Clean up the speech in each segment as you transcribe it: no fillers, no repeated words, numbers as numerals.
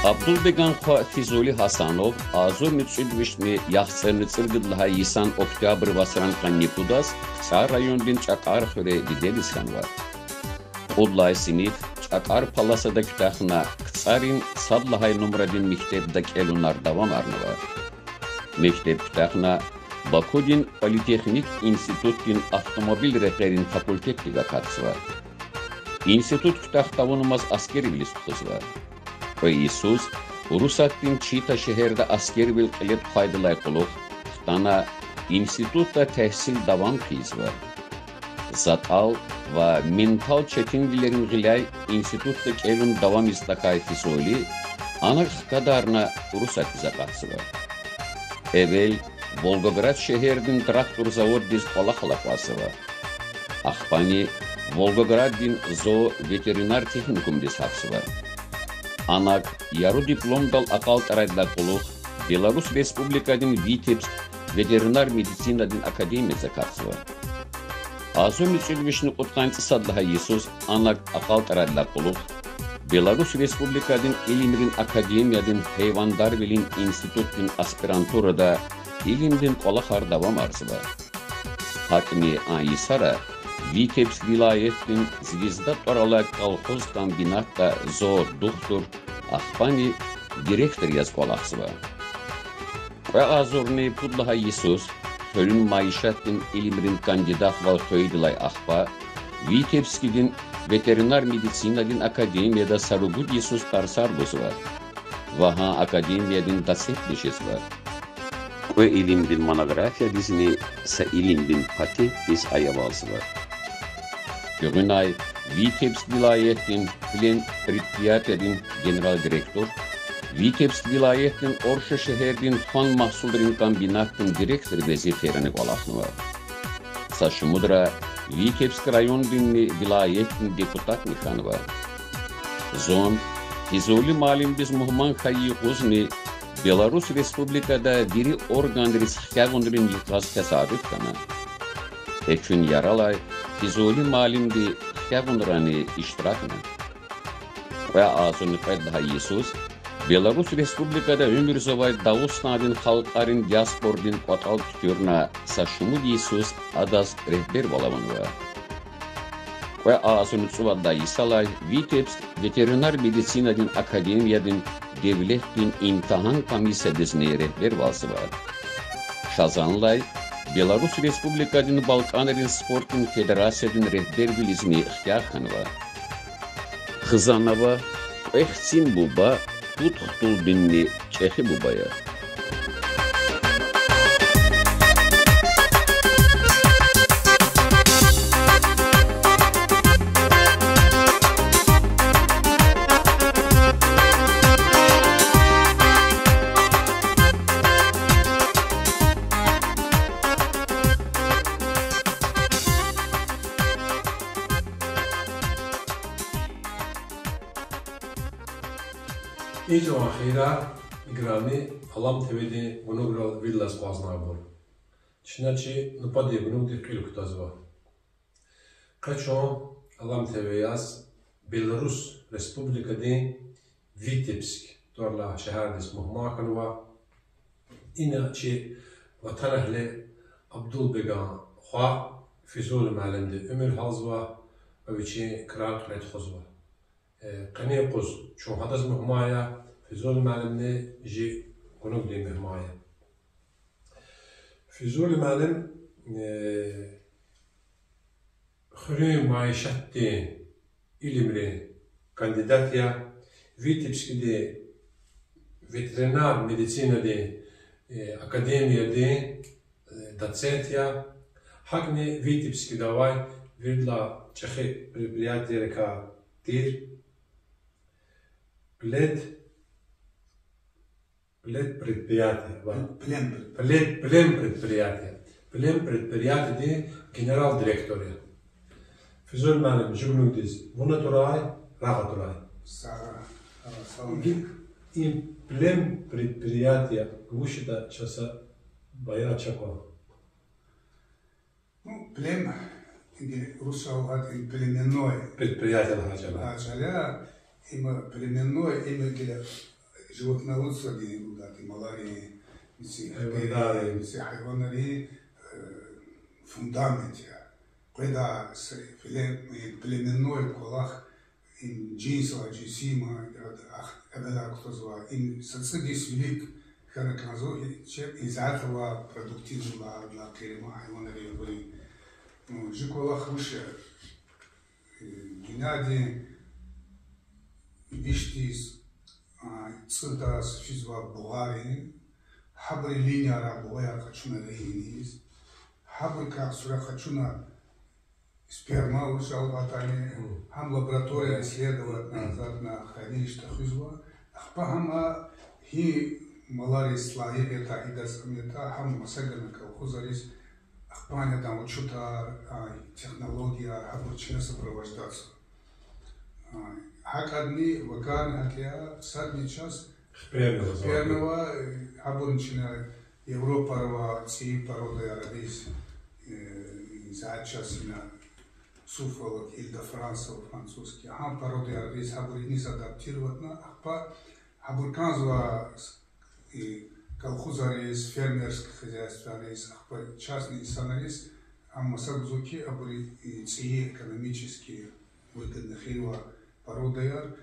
Абдулбеган Физули Хасанов, Азур Мицудвишни, Яхцерны Циргидлха Исан Октябрь Васран Канникудас, Цар райондин Чакар Хуре Диделис Ханва. Удлай Синиф, Чакар Паласада Ктахна, Кцарин Садлахай Нумрадин Михтебдак Элунар Давам Арнава. Михтеб Ктахна, Бакудин Политехник Институттин Автомобиль Рехерин факультеттига Катсва. Институт Ктахтавунумаз Аскери Вилистухызва. Иисус, Русаттин Чита şehirde askeri bir qilet faydalay quluq, Xtana institutda tehsil davam qizva. Zatal ve mental çetingilerin gilay institutda kelun davam istakay Fizuli, anaq kadarına Rusat zaqatsıva. Evel, Volgograd şehirdin traktor zavod diz qalaqlaqasıva. Axpani, Volgogradin zo veterinar texnikum diz hapsıva. Анак яру дипломдал акалтарадла кулух Беларусь Республикадин Витебск ветеринар медицинадин академия закатсыва. Азу Мицудвишни Утканцы Садлаха Иисус анак акалтарадла кулух Беларусь Республикадин Илимрин академиядин Хейвандар Билин институттин аспирантурада илимдин колахар давам арзыва. Хакми Аисара Витебск vilayetinin Звезда Торалай колхоз комбинатта зо доктор Ахпани директор yazkolaqsıva. Ve azurni Pudlaha Иисус Hölün maişatin ilimrin kandidat val Höydilay Ahpa Vitebskidin veterinar medicinadin akademiyada Sarugud Иисус Tarsarbus var. Vaha akademiyadin dasetleşes var. Ve ilimdin monografiya dizini sa ilimdin patent diz ayavalsı var. Bugün ay Vitebsk vilayetin Filen Предприятиядин general direktor, Vitebsk vilayetin Orşa şeherdin Fan mahsulların kombinatın direktor vazifelerine qalaqnıva. Saşımudra Vitebsk rayondin vilayetin deputat nixanıva. Zon Fizuli malimbiz Muhman Xayyuzni Belarus Respublikada biri organ risxyagundrin yıkaz tesadüf kana. Ekün yaralay Fizuli malimbi xyagundurani iştirakına. Ve azuni Fedha Iisus Belarus Respublikada ömür zavay Dağustanadin halkarin diaspordin qotal tükürna Saşumud Iisus adas rehber balavanıva. Ve azuni Tsuvadda Isalay Vitebsk veterinar medicinadin akademiyadin devletin imtihan komisyadisine rehber valsı var. Şazanlay Belarus Respublikadin Balkanların Sportin Federasyadin rehber bilizini ixtiyarxanıva. Xızanava Extsin buba Tutxtul dinli Çexi bubaya. Icra xeyra igrami alam tevedi bunugla villas qaznabur. Çinaçi nupadi bunugdi qiluk tazva. Qaçon alam teveyas Belarus Respublikadi Vitebsk torla şehardis muhmakanva. İnaçi vatan ehli Abdulbegan Xwa Fizul malimdi ömür hazva ve viçi kral qret xuzva. قنيقز شو حدث مهمايا في زول معلم جي قنوب دي مهمايا في زول معلم خرين معيشات دي إلمري كانديداتيا Vitebsk دي veterinar medicina دي академия دي доцентия حقني Vitebsk давай видла чехи предприятия река Тир Плед предприятие. Плен предприятие. Плен предприятие ди генерал директория. Физул малим жугнудис. Вуна турай, рага турай. И плен предприятие гушида часа байра чаква. Плен русал племенное предприятие Хаджаля, има племенное, има животноводство где-нибудь, малярии, хайванари, фундамент. Когда племенной колах, джинсова, джинсима, кто звал, социдис велик, чем из-за этого продуктивного для клима хайванари были. Жиколах выше, генади, виштис, цитас, физва бугари, хабри линия рабоя хачуна лейнис, хабри как сура хачуна сперма ушал ватани, хам лаборатория исследовать назад на хранилище хизва, ахпахама хи малари слаи это идас амета, хам масагана колхозарис, ахпаня там учета технология, хабурчина сопровождаться. Хакадни вакан хакия садни час Первого обычно Европа ці породы арабис за часина суфолог Ильда Францов французский. А породы арабис хабурини адаптировать на ахпа хабурканзва колхозарис фермерских хозяйстварис ахпа частный санарис амасагзуки абури ці экономические выгодных его породы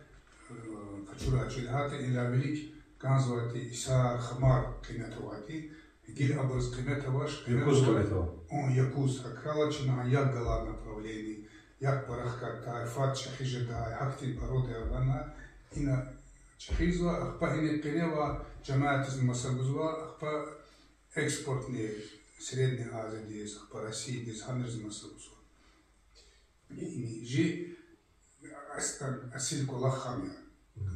Хачура Чильхати или Америки, Канзуати, Иса Хамар Климетовати, Гиль Абраз Климетоваш, Якуз, Акалачина, як гала направлений, як Парахкартай, Фат Чахижедай, Хактин породы Авана, Ина Чахизва, Ахпа Ини Клинева, Джамаатизм Масагузва, Ахпа экспортные Средней Азии, Ахпа России, Дизханерзм Масагузва. Жи Асильку Лахамия,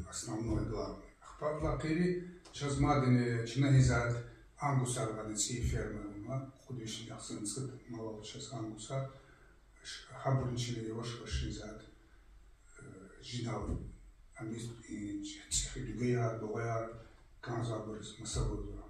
основной главный. Ахпабла Кири, сейчас мадины чиназад ангусар ванеси фермер, худишник ахсенцит, малал сейчас ангусар, хабурнчили его швашизад, жинал, амист и чехидугая, дугая, канзабрис, масавудура.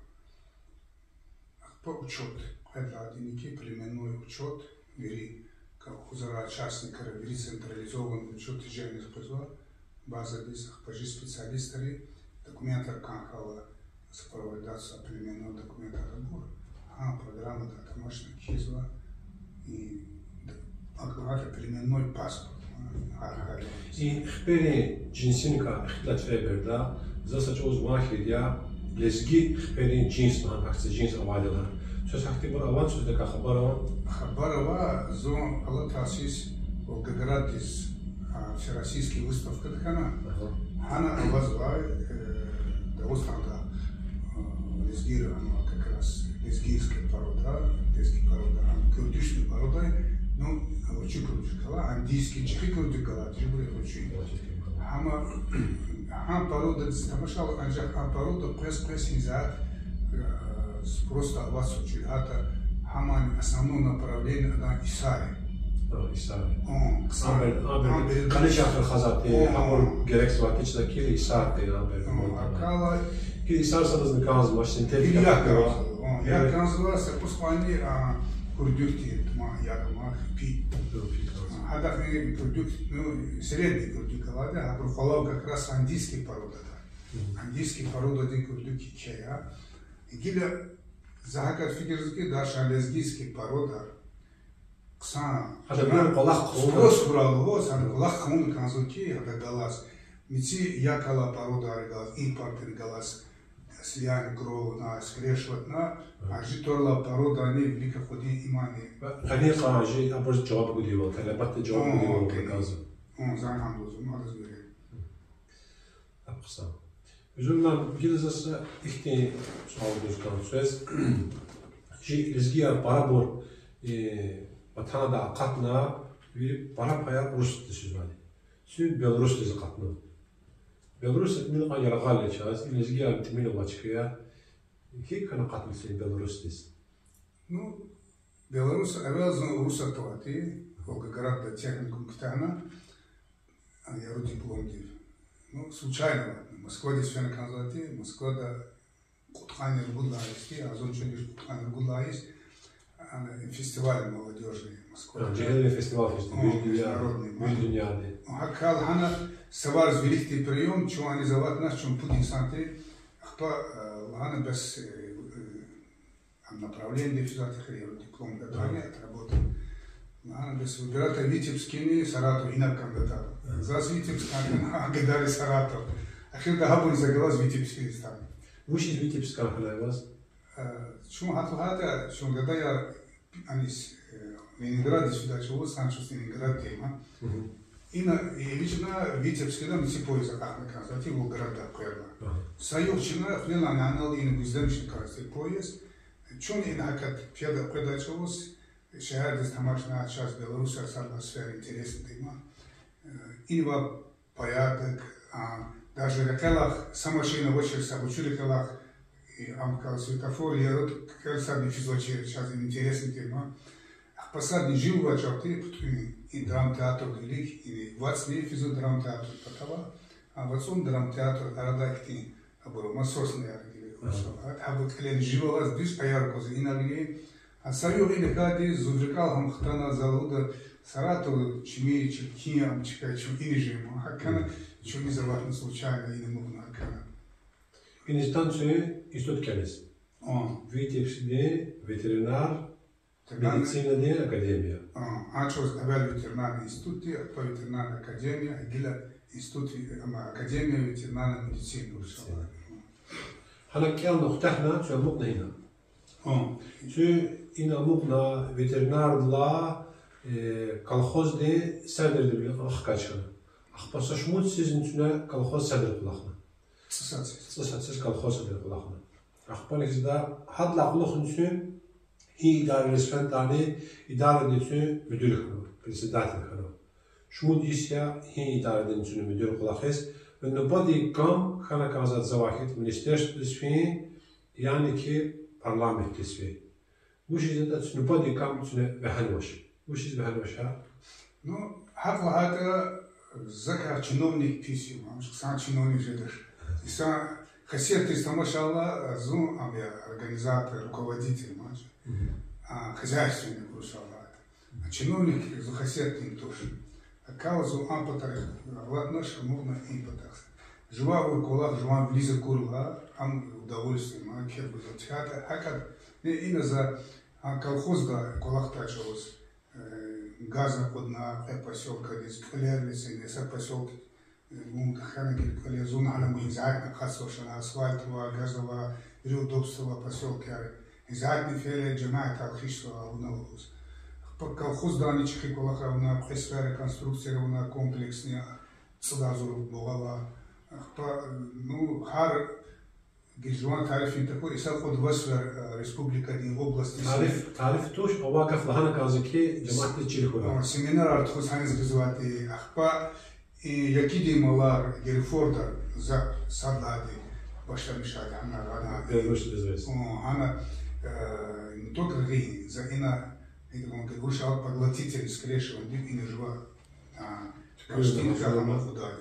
Ахпа учет, это одиники, племенной учет, вери. Колхозара частника вели централизованный учет ежегодных производств, база дисах, пожи специалисты, документар канхала сопровождаться племенного документа отбора, программа домашняя кизва и аккуратно племенной паспорт. И хпери джинсинка хтлатфеберда, засачоз махидя, лезги хпери джинс махакцы джинс авадила. Сейчас активно авансу така хабарова. Хабарова зон alla тасис Волгоград из всероссийский выставка такана. Хана авазва Дагестанда лезгирована как раз лезгийская порода, курдишная порода, ну очень крутикала, андийский чехикрутикала, джибри очень. Хам порода тамашал анжак порода пресс изад просто вас учили, это хаман основное направление на Исари. Исари. Амбер. Конечно, хазат. Амбер герекс вакич кили Исари амбер. Акала. Кили Исари садазн канзма синтетика. Я канзва се послани курдюкти тма ягма пи. Хада хни курдюк, ну средний курдюк алада, а прохолов как раз андийский порода. Андийский порода один курдюки чая. Гиля захакат фигерзки даша лезгийский порода ксан. Хада бир колах спрос брало, сан колах хун канзуки хада галас. Мити якала порода аргалас, импортер галас, слиян гров на скрешват на, а житорла порода они велика ходи имани. Конечно, жи абрз джоб гудивал, талабат джоб гудивал казу. Зан хамдуз, мадазбери. Апсан. Журнал гилзаса ихти саудускан сөз жи лезгия барабор батанда акатна ви барапая рус дешивали. Сүйд Беларусь десе катны. Беларусь мен кайрагал час лезгия тимин вачкия хи кана катны сен Беларусь дес. Ну Беларусь авазно русатвати, Волгоград техникум ктана, я роди дипломдив. Ну случайно Москва действительно канзати, Москва да кутханер гуллаисти, азон чудиш кутханер гуллаис, фестиваль молодежный в Москве. Джигелли фестиваль, международный. международный. Хакал хана савар звелихтый прием, чего они зават нас, чем путь санты, хана без направления физиотерапии, диплом готовия, отработал. Хана без выбирата Витебскими, Саратов, инак кандидат. За Витебскими, агадали Саратов. Ахир да хабун загалаз Витебский стан. Вуш из Витебска хлебас? Чему хатла чему когда я анис Ленинград сюда чего Санчо Ленинград тема. И лично Витебский там типой закахна казати в города Перла. Союзчина хлела анал и набиздемшин казати поезд. Чун и накат передачевос шахар тамашна час Беларусь сарна сфера интересная тема. Инва порядок, даже в рекалах самошина в очередь обучили рекалах и амкал светофор, я вот как сами физлочи сейчас интересная тема. Посадни жил в очерте, и драмтеатр велик, и 20 лет физо драмтеатр потова, а в отцом драмтеатр арадахти, а было массосный аргили, а вот клен живалась биш аяркозы инагли, а саю или кади зубрикал хамхтана залуда Саратов чими чекиям чекачу и режиму, хакана чуми заватно случайно и не мугна хакана. Инстанцию истот келес. Витебский ветеринар. Медицина де академия. Ачос авел ветеринарный институт, а ветеринарная академия, агила институт академия ветеринарной медицины. Хана кел нухтахна, что мукна хина. Что ина мукна ветеринар ла колхоз де садр де ахкачана. Ахпаса шмут сизн чуна колхоз садр кулахна. Цесатсис колхоз садр кулахна. Ахпаник да хадла кулахн чу и идара респектаны, идара децу müdür хано, председатель хано. Шмуд исья и идара децу müdür кулахес, но боди кам хана казат завахит министерство десфи, яни ки парламент десфи. Вуш из это но боди кам цуне веханваш. Вуш из веханваш ха? Ну, хатла хата закар чиновник писем, сам чиновник жидаш. И сам хасет из тамашала зум амя организатор, руководитель, маш. Хозяйственный курсоват. Чиновник захосетный тоже. А каузу ампатар владнаш мовна импатах. Жива в колах, жива близко курла, ам удовольствие, ма кербу за театр. Акад и за колхоз да колах тачилось. Газа подна поселка из Калерлицы, из поселка Мункахана, Калезуна, она мы изящно хасошена асфальтовая, газовая, удобства поселка. Изадни феле джамаат алхишва уналус. Колхоз дани чихи колаха уна пресфера реконструкция уна комплексния цдазуру богава. Ну хар гижуан тарифин такой исал ход васвер республика ди области. Тариф туш овакаф лахана казаки джамаат чихула. Семинар артхус ханис гизвати ахпа и якиди малар герфорда за садади башта мишада ана рана. Она не только рей, за ина, как вышел поглотитель скрешиван, и не жива, каштинка хамахуда,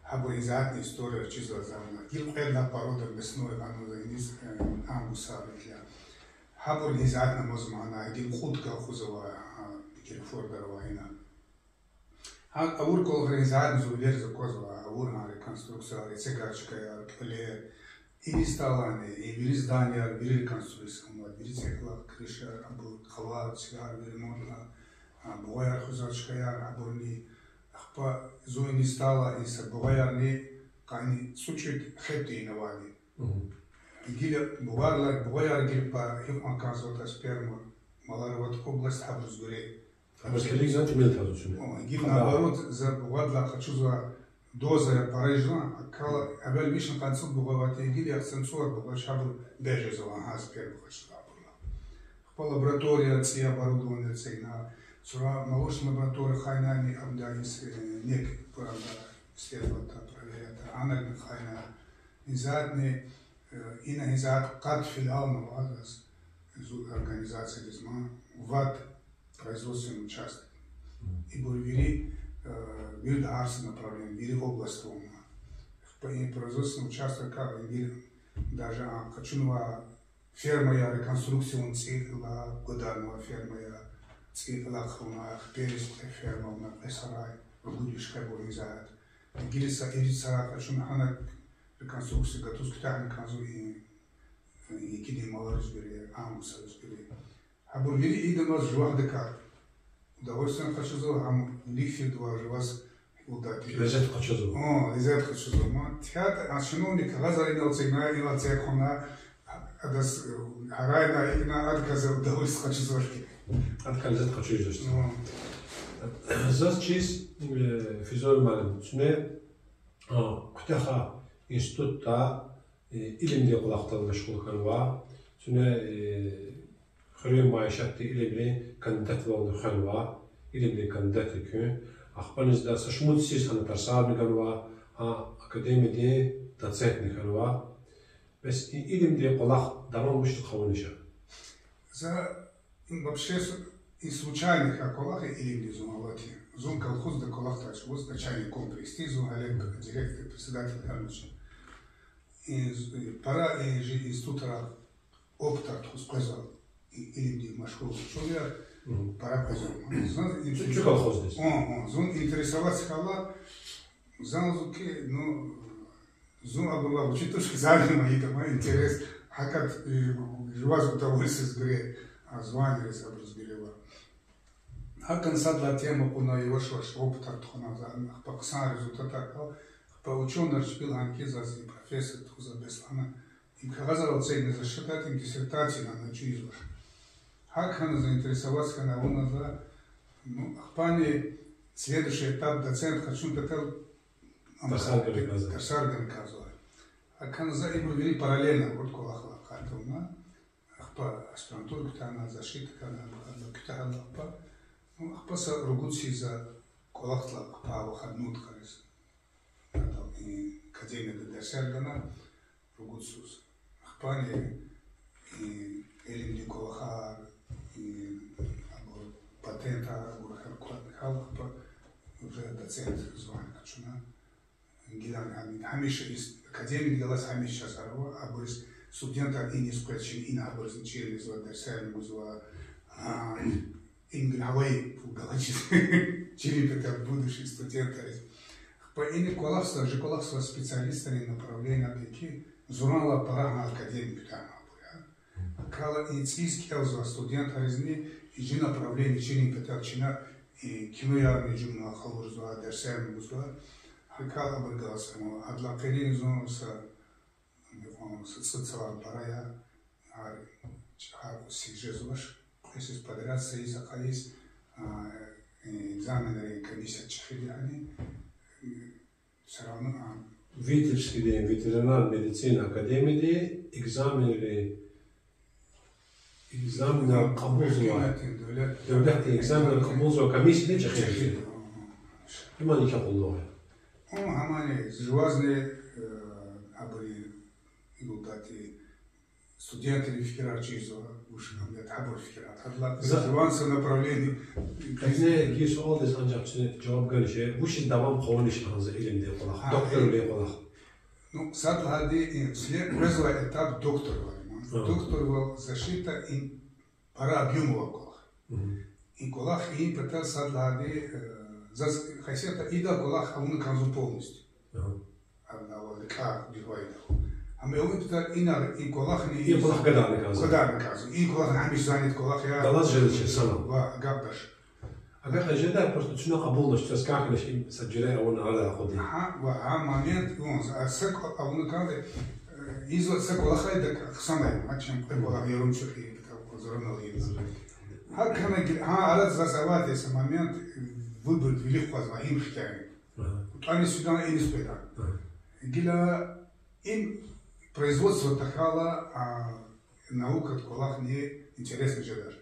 аборизатная история числа завна. Гилпедна порода весной, ану за иниз амусавитля. Аборизатная мозмана, один худка хузова, герфордерова ина. Аур колхоризатная зубер за козова, аурна реконструкция, рецегачка, клеер. И сталаны, и вели здания, вели реконструкцию, вели цехла, крыша, абу халат, сигар, вели ремонт, бугаяр хузачкаяр, абурни, ахпа зои не стала, и с бугаярни, кани сучит хепти инавани. Гиля бугаяр гильпа, хипман казота сперма, малароват область Абрузгуре. Абрузгуре, знаете, мил тазучуне. Гиль наоборот, за бугадла хочу за доза парижан, кала абел вишен концу бугавати гили акцентуар бугашабр бежезова хас первый шабурла. По лаборатория ция оборудование цейна, сура молочная лаборатория хайнани абдалис нек правда следовать проверять. Анарн хайна изадный ина изад кат филиал новазас организация дизма ват производственный участок. И бурвери вид арс направление, вид область в производственном участке, как даже Качунова фермая реконструкцион цикла, годанова фермая цикла хруна, перестая ферма на сарай, рогудишка организат. Гилиса ирицара, что на реконструкции готовы к технику и киди мало разбери, амуса разбери. А бургери идем вас жвах декар. Удовольствие хочу зал, ам лихи два живас удати. Лезет хочу зал. О, лезет хочу зал. Ма театр, а чиновник газар имел цигна, имел цехона, адас харайна игна адказа удовольствие хочу зал. Адка лезет хочу зал. Зас чиз физор малым. Сюне ктаха институт та илим де кулактан мәшгул ханва. Сюне خلينا ما يشتي إلى بلي كندت وانو خلوا إلى بلي كندت يكون أخبرني إذا سشمود سيس أنا ترساب نخلوا أكاديمي دي تنسيت نخلوا بس إلى بلي قلاق دارون مش تخونيشة. За вообще и случайных колах или бли зумалати. Зум колхоз да колах тач вот начальник комплекс ти зум Олег директор председатель Хармич. И пора и же инструктора опыта сказал. Или машхур, что я пора пойдем. Что колхоз здесь? Зон интересоваться хала, занзуки, ну, зон обла, учит тоже залима и там интерес, а как живаз удовольствие с гре, а звание с образберева. А конца для темы на его шваш опыт артхона за по ксан результата, по ученый шпил анкиза за профессор туза беслана, и казалось оценить за считать им диссертации на ночью изваш. Хакхан заинтересоваться на он за, ну, Ахпани следующий этап доцент хочу такой Тарсарган казал. Хакхан за им вели параллельно вот колахла картуна, Ахпа аспирантура ктана защита кана ктана Ахпа, ну Ахпа са ругуци за колахла Ахпа выходнут харис, и академия Тарсаргана ругуцус. Ахпани и элемди колаха патента халкпа уже доцент звание качуна гилан хамиша из академии делас хамиша сарова а борис студента и не скачен и на борис через вот дерсен музва ингравай галачи через это будущий студент по ине колахса же колахса специалистами направления опеки зурала пора на академию там Кала инцийский элза студент аризни и же направление чинин петарчина и киноярный журнал халурзва дерсен музва Кала бургас адла перин зон с социал парая ар сижезваш если подряд сеис акалис экзамены комиссия чехидяни все равно Витебский день ветеринар медицины академии экзамены экзамен قبول دولت экзамен قبول комиссия чехия. Има не капулло. Амани жвазные абри идутати студенты фикрачизо уж говорят хабор фикрат. Хадла жванса направление. Кайне ки суал дес анжак جواب قالش وش الدوام قولش عن علم دي قلاح دكتور لي قلاح. Ну сад лади след первый этап доктор Доктор был защита и пара объемова колах. И колах и пытал садлади за хасета и да колах а он канзу полностью. А на вот как дивайда. А мы его пытал и на и колах не и колах гадали казу. Гадали казу. И колах нам занят колах я. Далас жедче сана. Ва габдаш. А как жеда просто شنو قبول что скакали شيء سجله او على خدي. Ага, ва момент он а сек а он кады Изо саколахай да хсамай, ачем прибола ерумчухи, как зоронал езд. Хакана арат засават esse момент выбор великого зваим хтями. Они сюда и не спеда. Гила им производство тахала, а наука колах не интересно же даже.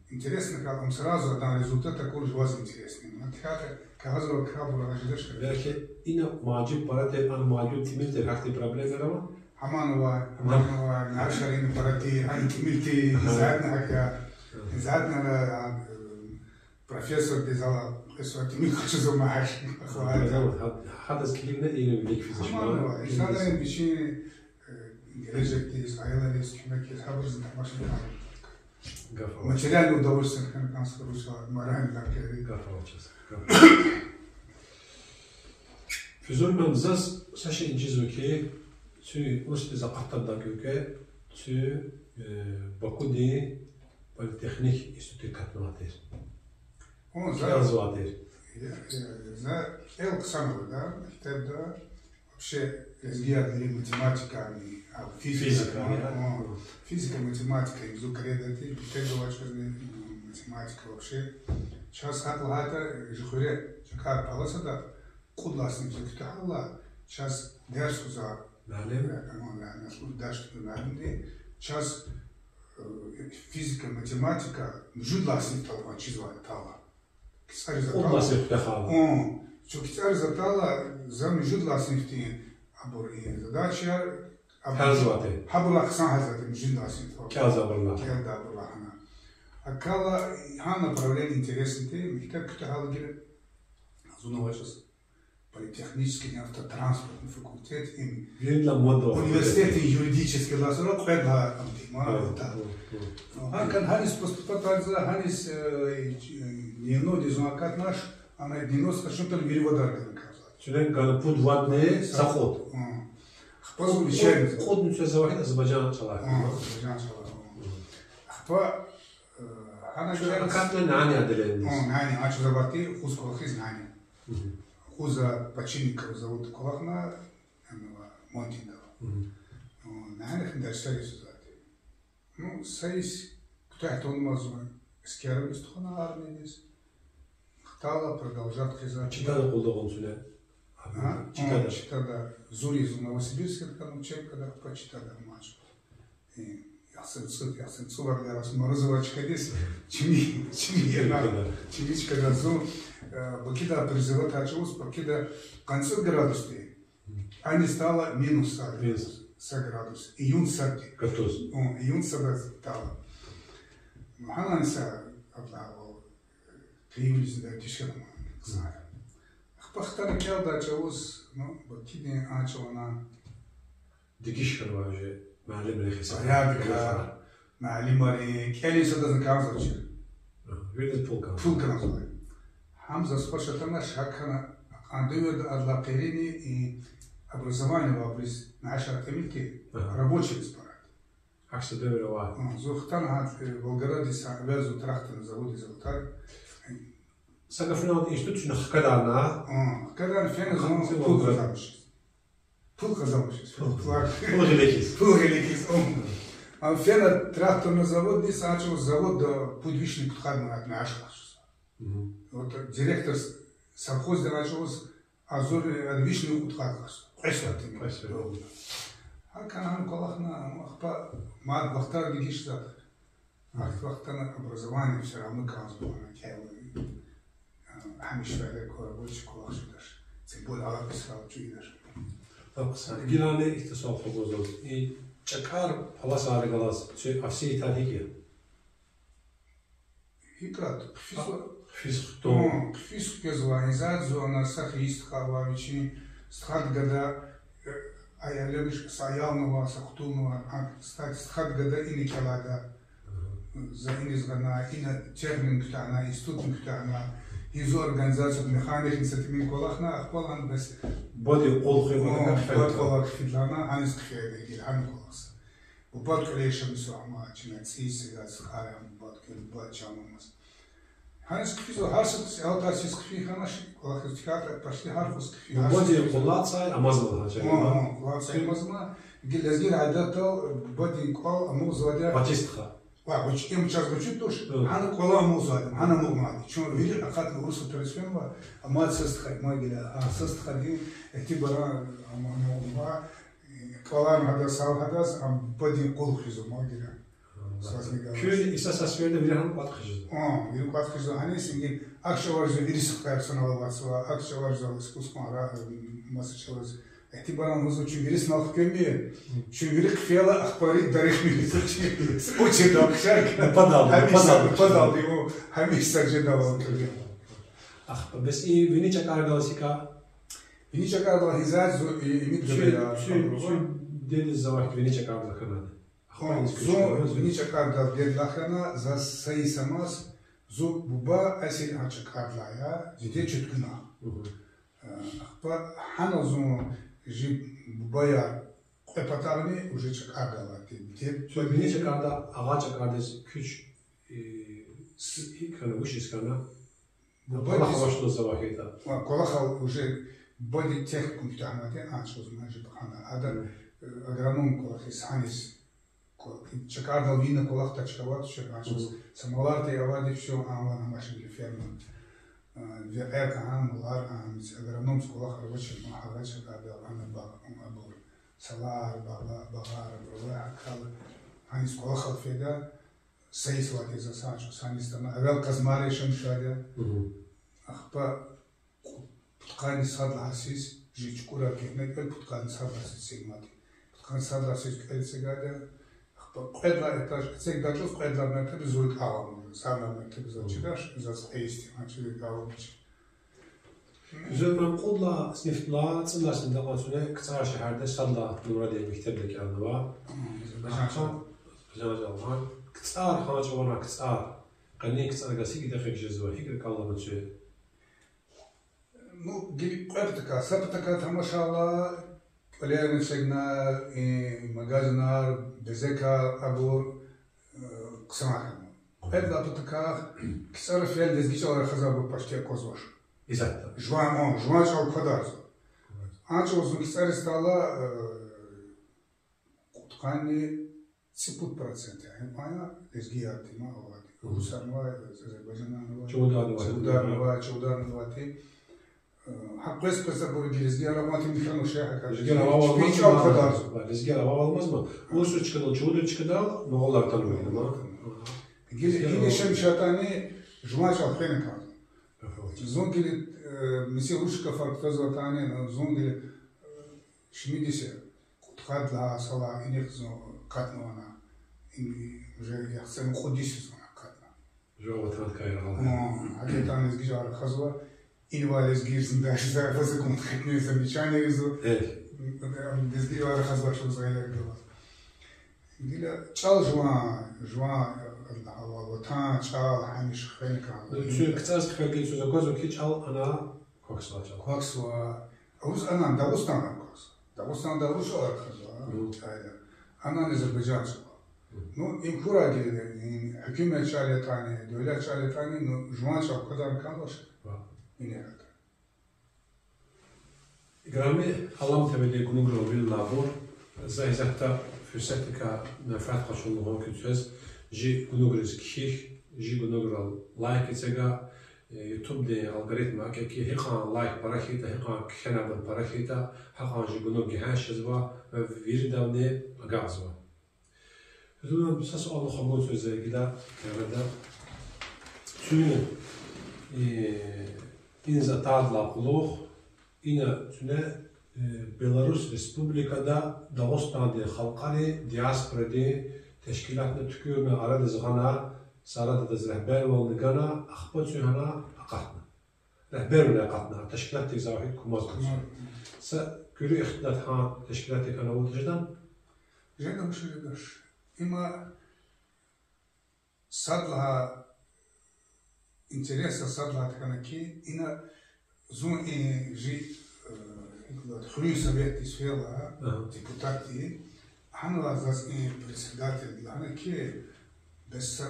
Интересно, как он сразу дан результат такой же вас интересный. Но театр казалось, как было ожидаешь. Belki yine macip para tek an macip timil tek hakti problem var ama. Hamanoa, Narsharin Parati, Antimilti, Zadna, Professor Dizala, Professor Timilchi Zomach. Hat das Klima irgendwie weg für sich. Hamanoa, ich sage ein bisschen gelecekteyiz, hayallerdeyiz, kümekiz, habırızın başını kaldık. Gafa. Материальное удовольствие, как нас хорошо, морально так и Gafa olacağız. Füzul ben zaz saşı inciz ki tü usti zakattan da köke tü Bakudi Политехник Институт Катнуатер. он Киазуатер. за Элксанова, да, тогда вообще разгиат или математика, а физика, физика, математика, из Украины, тогда очень математика вообще. Сейчас хатлахата жихуре, жихар паласада, кудласни жихтахала, сейчас дерсу за, сейчас физика, математика, жудласни тала, чизвали тала. Области птахала. Что китар затала за жудласни тин, абор и задача. Киазуатер. Хабулах сан хазаты жудласни тала. Киазабарла. Киазабарлахана. Акала хан направление интересное, михтар ктахала гире. Зунова сейчас политехнический автотранспортный факультет и университет юридический лазурок предла амтима. А кан ханис поступать за ханис не ноди зунакат наш, она не нос что-то переводар казать. Çünkü kanı pudvatne sahot. Позу вечерница. Ход не связывает Азербайджан çalar. Азербайджан çalar. Ахпа она же акатне нани аделен. Нани, а что забарти хуз колхиз нани. Хуза починников зовут Колахна, Монтинова. Нани хндерштари сузати. Ну, сайс, кто это он мазун, скервис тухана армиnis. Хтала продолжать хизать. Читали колдогон сүле. Читали. Зури из Новосибирска, когда учеб, когда почитали матч. Ясен цувар для вас морозовочка здесь. Чимичка газу. Покида призывать очевидно, покида концерт градусты. Они стало минус 100 градус. Июнь сарди. Катос. Июнь сарди стало. Хананса облагал. Кривились до тишина. Пахтар келда очевидно, ну, покида ачевана. Дикиш карваже. معلم رخيص. Порядка. معلم ري. كالي سدز كازوچ. Видит полка. Полка называй. Хамза спрашивает шакана андует адлаперини и образование вопрос наша темки рабочий беспорядок. Как что доверяла. Зухтан хат Волгограде везу трактор на заводе Золотай. Сагафинат институт нахкадарна. Когда фен зон полка замуж. Полка замуж. Полгеликис. А фен трактор на завод не сачил завод до подвижник тхадна от наших. Вот директор совхоза началось азор адвишный утхадас. Эсватин. А канан колахна ахпа мад вахтар гишта. Вахтана образование все равно казбона кел. Хамиш вале корабочи колахшдаш. Тем более ала писал чуидаш. Гилане ихтисал фогозоз. И чакар паласар галас. Че авси итадики. Икрат. Физхто. Физхorganizацию она сахистхава вечи стхат года аялемиш саялного сахтунова стать стхат года ини калада за инизгана ина термин ктана институт ктана изо организацию механик институт колахна ахвалан бес боди олхева бод колах фидлана анис кхеде гил ан колас убад колешем суама чинацис гасхарам бод кел бод чамамас Ханс кфизо харсус аутасис кфи ханаш колахистиката почти харфус кфи боди коллацай амазма хача коллацай амазма гил лазгир адато боди кол амузвадя патистха واقعش ام چاز بچید توش هن کلا موزادم هن مومادی چون ویل اقات نورس ترسیم و اما سست خد ما گله سست خدیم اعتبارا اما موما کلا هذا سال هذا ام بدی قول خیزو ما گله Köy istasas verdi bir hanım batkıcı. Bir batkıcı hani şimdi akşavarcı birisi personel varsa akşavarcı spusmara masajlar اعتبارا موضوع چیزی ناخت کنی چیزی خیلی اخباری داریم می‌رسیم اوچه داشتن پدال دیو همیشه سرچه دارم کردیم آخ بس این وینی چکار داشتی که وینی چکار داشتی زاد ایمیت داره چون Deli zavak venice karda kanada. Зо винича карда бедлахана за саисамас зо буба асил ача карлая зиде чуткина. Па хана зо жи бубая епатарни уже чакардала ти. Venice karda ağaç kardes küç kana uş iskana. Baba havaşlı zavak eda. Колаха уже боди тех компьютернати ачоз мажи бахана. Ада агроном колахи санис Чакардал вина колах тачкават шерачос. Самоларте явади все амана машин ферма. Верка амалар ам агроном колах рабочий махара чакардал ана бага абур. Салар бага багар бага кал. Анис колах феда сейс вати за сачо санистана. Авел казмаре шамшада. Ахпа putkani sadlasis jichkura kehnek el putkani sadlasis sigmati. Putkani sadlasis elsegada Qedla etaş, etsek daçoz qedla mertebi zurik alamı. Sarla mertebi zaçidaş, zaz eysti, açılı alamı. Üzerden kodla sınıfla sınıflasında qansune kısa şehirde sadla numara diye mektebdeki anıva. Jajan kısa hançı ona kısa. Qani kısa gasi gidek jezva hikr kallamı söyle. Ну, qebtka, sabtaka tamaşalla Олег сегна и магазинар безека абур ксамахам. Это потака ксара фел дезгичал хазабу паште козош. Изатта. Жуан шал квадрат. Анчо узун ксара стала ткани 10%. Ана дезгиати ма овати. Усарма Азербайджанова. Чударнова. Hakkı pesa bu Lezgiya Ramati Mikhail Şahaka. Lezgiya hava almaz mı? Ursu çıkıdal, çoğudur çıkıdal, Moğollar tanımıyor ama. Gili şemşatani Jumaj Alfene kaldı. Zon gili Mesih Uşka farklı zatani, zon gili şimdi ise kutkadla sala inek zon katmana. Уже я сам ходишь зона katna. Жоват кайрал. Hakikaten Lezgiya Arkazva. Инвалид гирсен даже за конкретные замечания везу. Без гривара хазбашу заявляю. Гиля чал жуа ватан чал хамиш хенка. Şu kısa sıkıntı söze kozu ki çal ana koksua çal. Koksua. Rus ana Dağıstan'dan koks. Dağıstan'da Rus olarak kazwa. Ana Azerbaycan çal. Ну имкура гиля hükümet çaletani, devlet çaletani jua çal kadar kalmış. Grammy halam temeli gunugro vil labor zayzakta fürsetka nefrat qaşulluğun kütüz ji gunugriz kih ji gunugral like etsega YouTube de algoritma ki hiqan like parakhita hiqan khanabal parakhita hiqan ji gunug hashizva ve virdavne agazva. Zuna bisas Allah xamon sözlergida yarada tüyü İnza tadla quluq ina tüne Belarus Respublikada Dağıstan'da xalqari diasporada teşkilatını tükürme arada zğana sarada da rehber oldigana axbat sühana aqatna rehber ne aqatna teşkilat tezahid kumaz sa görü ixtilat ha teşkilat kana olacağdan Jega müşüledir ima sadla интереса садлатканаки ина зун жи хрю совет исфела депутати ханла зас председатель ланаки без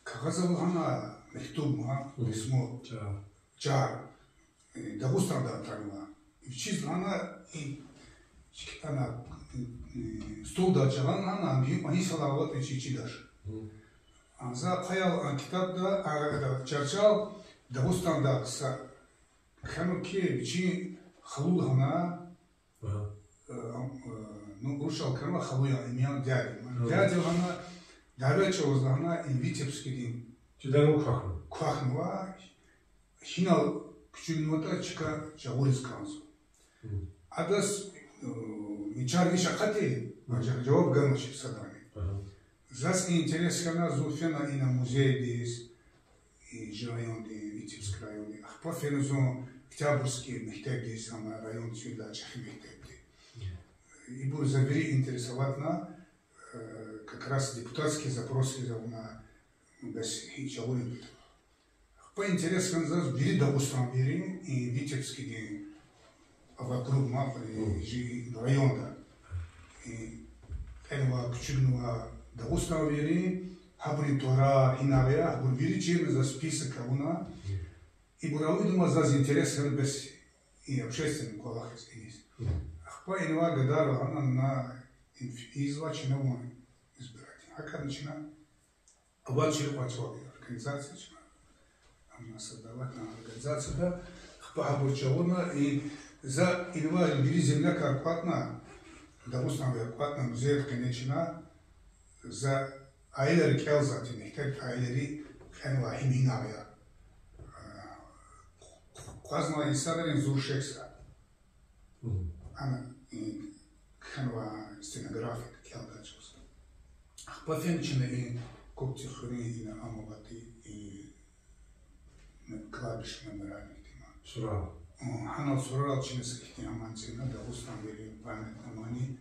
кагазал хана мектубма письмо чар Дагустанда тагла чиз хана и чикана студа чалан хана ми салават чичидаш За қаял китабда арада чарчал Дагустанда қса хануки чи халул хана ну ушал карма халуя имян дядя хана давеча озлана in Vitebski дин Чидару Квахнва хинал küçülmüyorda çıka Javuris kanzu Adas içergi şakati cevap gelmiş sadani Зас интерес кана зуфена и на музей дис и район де Витебск район. Ахпа фенозон Октябрьский мектеп дис ана район сюда чахи мектеп де. и буду забери интересовать на как раз депутатские запросы на без хичалует. По интересам за бери Дагустан бери и Витебский день вокруг мапы района и этого кучного Дагустан бери хабри тора инавия хабри бери чем за список кауна и буду думать за интересам без и общественных колах есть. По инва гадару она на извлеченного избирателя. А как начинает? Обладчик платежной организации, она создавать на организацию, да, по и за инва бери земля карпатна, допустим, карпатна музей конечно за айлер келзати нехтер айлери хенва химинавия. Казна инсанерин зуршекса. Она хенва стенографик келдачус. Пофенчина и коптихури и на амовати и клавиш меморальных тема. Сурал. Хана сурал чинес ихти аманцина да устан бери память амани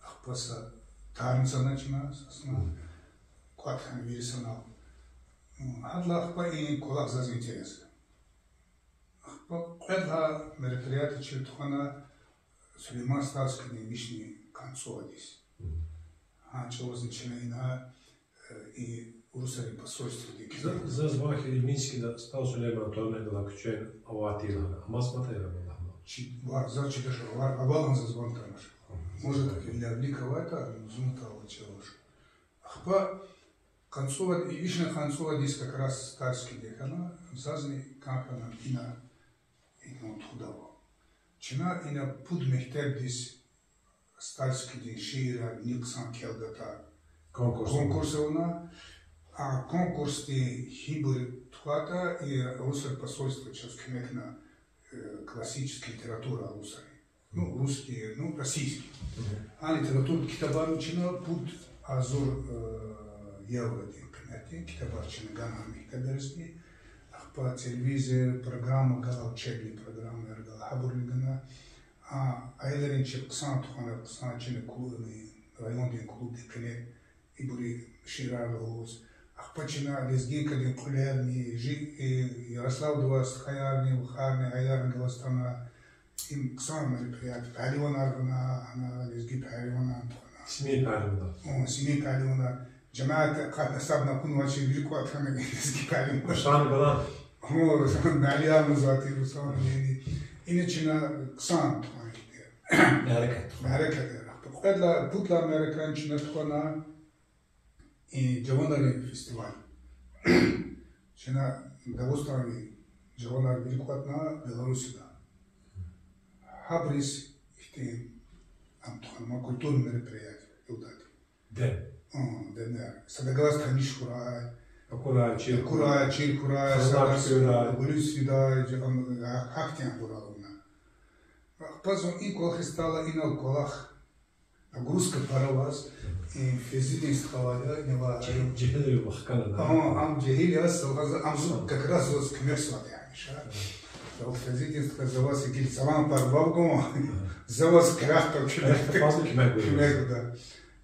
ахпаса тарнца начина сосна кватхан вирисанал. Хадла ахпа и колах за интерес. Ахпа это мероприятие чертухана Сулейман Старский вишни концу здесь. Чего начинает и Урусали посольство. За звахи Минский стал Сулейман Торнай дала кучен аватила. Масмата я была. За читаешь, а балан за звон тамаш. Может для бликовата, зумта училось. Ахпа концу и вишня концу здесь как раз Старский декана, зазни кампана ина тудава. Чина ина пуд мехтер здесь Старский день шира Никсан келдата конкурсовна, а конкурс и хибры тухата и русское посольство сейчас кнекна классическая литература русская, ну русские, ну российские, а литература китабан чина пуд азур евро день кнети китабан чина гана мехтер по телевизии программа гала учебные программы эргала хабурлигана. Айлерин чепксан тухана ксан чины клубный районный клуб дикане и бури ширалоз. Ахпачина лезгинка дин кулерни жи Ярослав Двас хаярни ухарни аярни галастана им ксан мероприятие паливан аргана она лезги паливана тухана. Семей паливана. Семей паливана. Джамаат кат насабна кунвачи великую отхана лезги паливана. Шан была. Налиям зати русан лени. Иначе на ксан Америка. Пукадла путла американчина тухана и Джавонari фестиваль. Чина Дагустани Джавонар великотна Беларусida. Хабрис ихти амтхана культурное мероприятие удати. Да. Да. Садагалас канишкура. Акура, чиркура, садасура, гулюсида, хактиан буралуна. Пазон и колах стала и на колах нагрузка пароваз и физически стала нева. Джихили махкана. Ам джихили ам как раз вот коммерсуат яниша. Вот физически за вас и гильцаван парвавгу за вас крахтор кимегуда.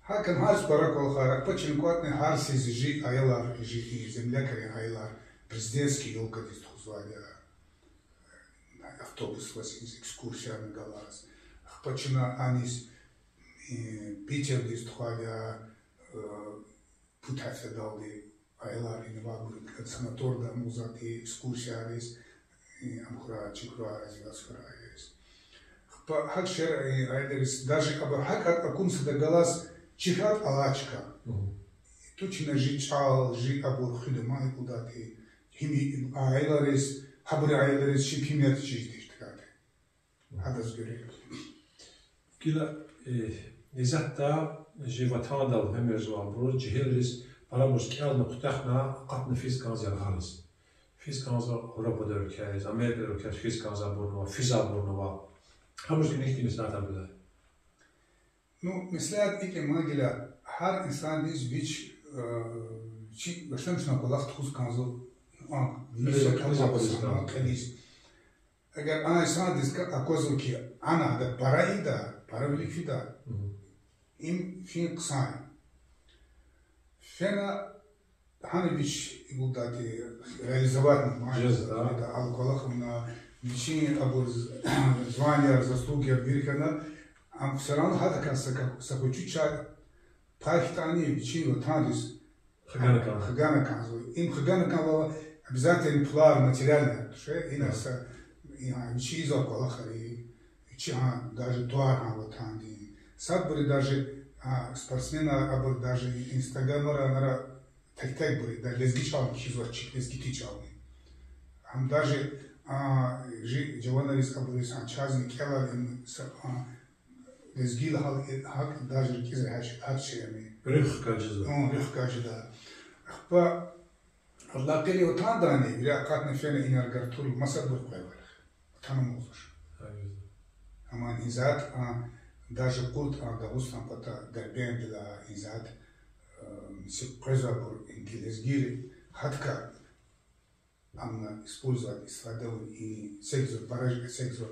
Hakan har спаракол харак, починкотный har сизжи айлар жи земля кари айлар президентский елка здесь звали автобус вас из экскурсиями галас. Почина анис Питер здесь звали путафе далди айлар и невабур санаторда музати экскурсия здесь амхура чикура развивасфера есть. Хак шер айлерис даже абар хак акунса да галас Чихат алачка. Точно жичал, жи абур худема и куда-то. Хими айларис, хабури айларис, шипимет чистишь такая. Хадас говорит. Кила, изатта животан дал хемержу абур, джихилрис, парамуш киал нухтахна, катна фисканза халис. Фисканза Европа дөркез, Америка дөркез, фисканза бурнова, физа бурнова. Хамуш гнихти нисната буда. Ну, мислят эти магиля, хар инсан здесь бич, чи, баштам шна колах тхус канзу, виса канзу калис. Агар ана инсан здесь акозу ки, ана да параида, паравликида, им фин ксан. Фена Ханевич был дати реализовать на алкоголах на лечение або звания заслуги Американа, а все равно хата как сахучича пахтани лечение тандис хагана канзу. Им хагана канзу обязательно план материальный, что и нас лечение алкоголах и даже туар вот танди. Сад были даже спортсмена або даже инстаграмера tek burayı da lezgi çalmış, şizvatçık, lezgi ti çalmış. Ham даже Giovanna Riscaburi Sanchazni Keller lezgi hak даже kize her şeyimi. Rıhkacıda. Rıhkacıda. Ama Allah keli otan da ne? Bir akatne fene iner gartul masad bu koyar. Tanım olur. Ama inzat даже культ Дагустан пата дербен для инзат производство интеллигенции, хатка, амна использовать исследовать и сексуальную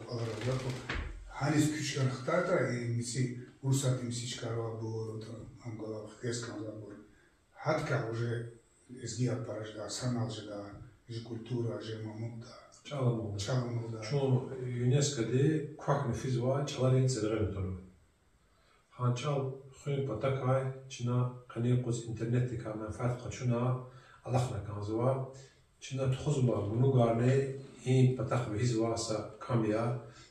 поларовку, ханис кучка рахтата и миси урсат мисичка рабор, ангола хескан рабор, хатка уже изгия паражда, санал жда, же культура, же мамуда. Çalamolda. Şu UNESCO'da kuak nüfuz var, çaların zedren tonu. Hançal خير بتاعي شنا قنية قوس إنترنت كمان فرق شنا علقنا كانزوا شنا تخزوا بنوغارني إن بتاع بهزوا سا كاميا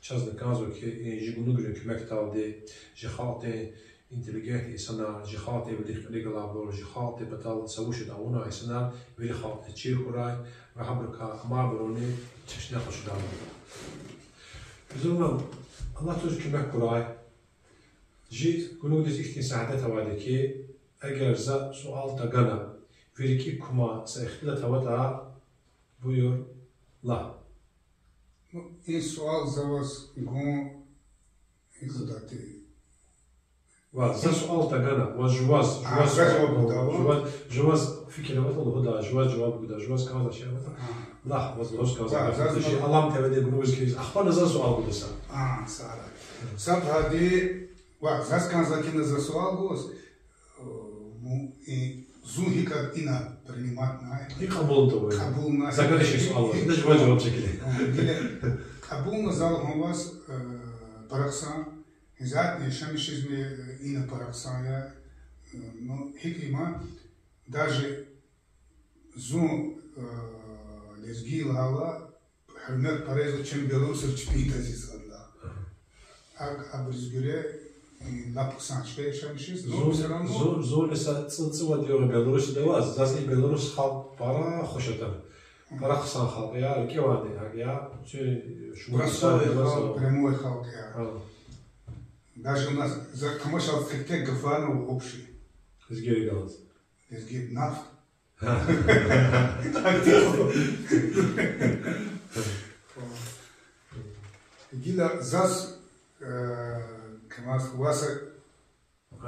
شازن كانزوا كي يجونوغرن كمكتالدي جخالتي إنتليجنت إسنا جخالتي بدي رجلابور جخالتي بتاع سووش داونا إسنا بدي خالتي تشير كراي وحبركا مابروني تشنا خشدان. زمان الله توجه كمك كراي جيت كنو ديز إختي ساعدتها وادكي أجر زا سؤال تجنا فيركي كما سأختلت هواتا بيور لا. إيه سؤال زواز يكون يقدرتي. وزا سؤال تجنا وجواز جواز في كلمات الهدى جواز جواز كذا شيء لا وز كذا شيء علام تبدي بنوز كيس أخبار زا سؤال بدوسا. سارة. سب هذه Зас канзакина засуал голос, и зухика ина принимать на. И кабул то вы. Кабул на. Загадочный суал. Это же важно вообще кили. Кабул на зал он вас параксан, изат не шамишизме ина параксан я, но хикима даже зу лезги лала, хермер парезу чем белорусов чпита здесь одна. Абризгюре написанчка шамшис, но все равно. Золи цива диора Беларуси даваз, зазни Беларус хал пара хошатан, пара хсан хал, я кевани, я простой хал, прямой хал, даже у нас за коммершал тек гафану общий. Изгери галас. Изгери нафт. Гила зас كمان واسع.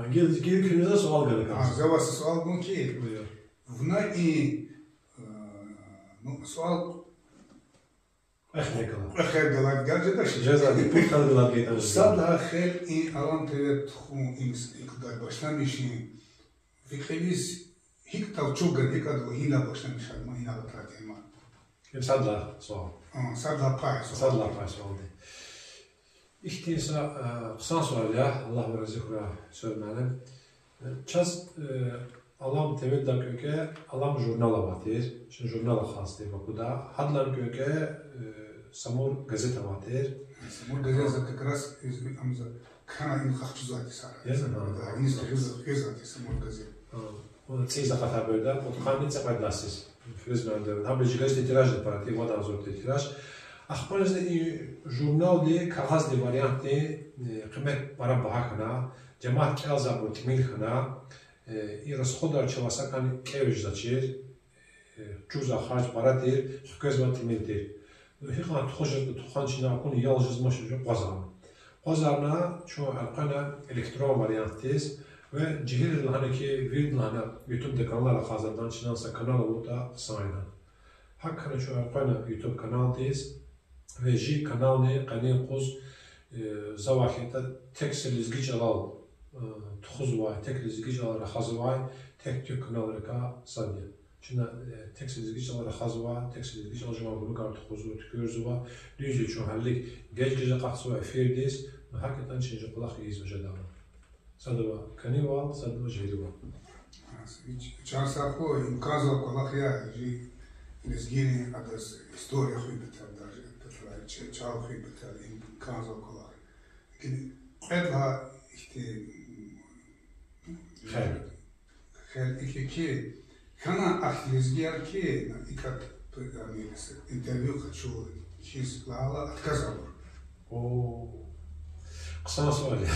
جيل كنيزة سؤال قالك. زواج سؤال ممكن. وناي سؤال. أخير قالك قال جدا شيء. جزا بيت خالد قالك. صار أخير إن ألم ترى تخون إنس يقدر باشتن مشين. في خليس هيك توجه هيك أدو هنا باشتن مشان ما هنا بتراتي ما. كم صار له سؤال. صار له باي. صار له باي سؤال. İhtiysa kısa soruya Allah verizikura söylemelim. Çaz alam tevedda köke alam jurnala batir. Şimdi jurnala xastı bakuda. Hadlan köke samur gazete batir. Samur gazete как раз amza kana in xaxçı zati sara. Yani izati samur gazete. O tsiza xatabırda otxanın çapaydassiz. Frizmende. Habeci gazete tiraj parati voda zor tiraj. أخبار جورنال دي كاغاز دي فاريانت دي قيمة برا بحاكنا جماعة كالزا بو تميل خنا إيرس خودار چواسا كان كيوش داچير جوزا خارج برا دير حكوز ما تميل دير هيخان تخوشت بتخان چنا كون يالجز ماشي جو قوزارنا قوزارنا شو ألقانا إلكترون فاريانت ديز و جهير لهانا كي فيرد لهانا يوتيوب دي كانالا خازردان چنانسا كانالا ودا ساينا هكذا شو ألقانا يوتيوب كانال ديز وجي كانالني قنين قوز زواحيتا تكسر لزجيج علال tuxuzvay, tek rizgicalara xazvay, tek tük kanalrika sadya. Şimdi tek rizgicalara xazvay, tek rizgicalara jumagulu kar tuxuzu, tükürzva, düzce çün hallik, gece qaxsva efirdiz, hakikaten çince kulak iyiyiz hoca dava. Sadva kanival, sadva jelival. Часто указывал Калахия, лезгини, а das история хибетал даже, это чал хибетал, им указывал Калахия. Это их ки, хана ах лезгиар ки, и как интервью хочу, через лала отказал. О, ксана свали.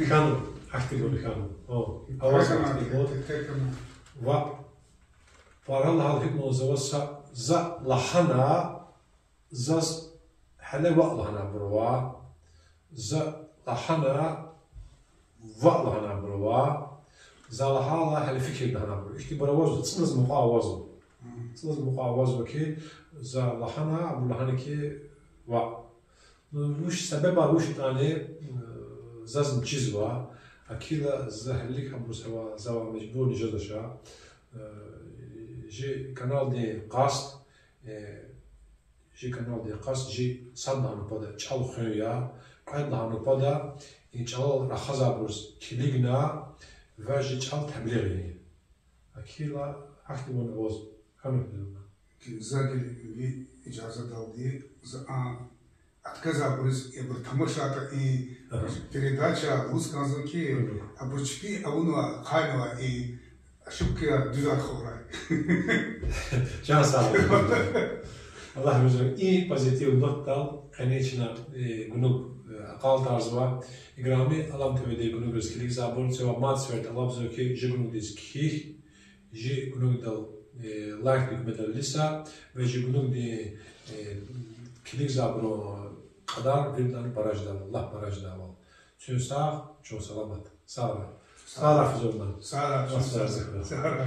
Хану. Aktivoli Hanım. O. Avaz aktivoli. Va Farhal hipnoza za lahana za hala va lahana brova za lahana va lahana brova za lahala hal fikir lahana brova. İşte brova tsınız muqavazo. Tsınız muqavazo ki za lahana bu lahana ki va. Muş sebep var muş tane zazın çizva. Akila zahlik hamrus hava zava mecbur nijadasha ji kanal de qast ji kanal de qast ji sandan pada çal khoya qadhan pada çal rakhazaburs kiligna ve ji çal tebliği akila aktivon oz kanal Zagil vi icazat aldı отказалась, я говорю, тамашата и передача в русском языке, а бурчки, а уна хайнова и ошибки дюзар хурай. Can sağ olun. Allah razı olsun. İyi pozitif nottal, конечно, günlük akal tarzı var. İgrami alam tevede günlük rızkilik zabor, cevap mat svert, Allah bize ki, ji günlük diz kih, ji günlük dal like hükmetel lisa ve ji günlük di kilik zabro kadar birden baraj daval, Allah baraj daval. Söz sağ, çok selamat. Sağ ol. Sağ ol. Sağ ol.